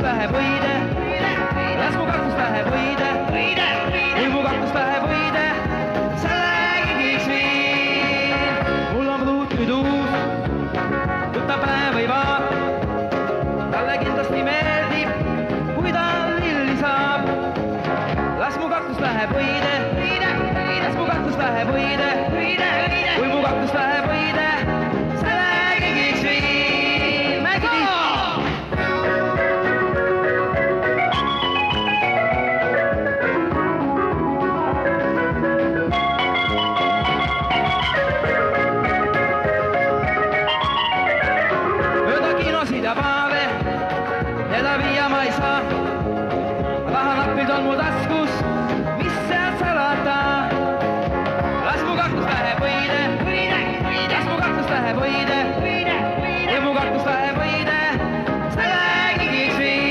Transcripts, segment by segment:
läheb võide, las mu kaktus läheb võide, kui mu kaktus läheb võide, sa räägiks viin. Mul on pruut nüüd uus, võta päev või vaat, talle kindlasti meeldib, kui ta lilli saab. Las mu kaktus läheb võide, las mu kaktus läheb võide, kui mu kaktus läheb võide, sa räägiks viin. Teda viia ma ei saa, rahanapid on mu taskus, mis sealt salata. Las mu kaktus läheb võide, las mu kaktus läheb võide, kui mu kaktus läheb võide, sa räägiks viin.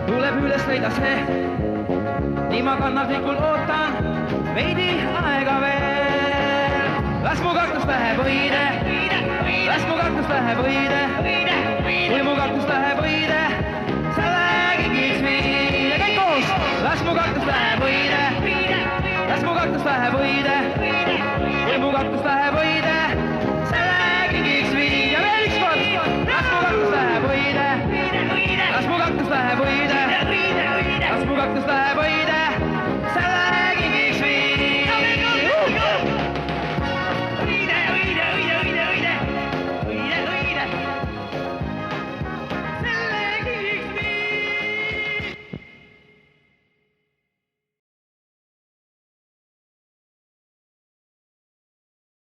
Tuleb üles leida see, nii ma kannatlikul ootan veidi aega veel. Las mu kaktus läheb võide, las mu kaktus läheb võide, kui mu kaktus läheb võide, sa räägiks viin. Ja kõik koos, las mu kaktus läheb võide, las mu kaktus läheb võide, kui mu kaktus läheb võide, sa räägiks viin. Ja veel üks kord, las mu kaktus läheb võide, las mu kaktus läheb võide, las mu kaktus läheb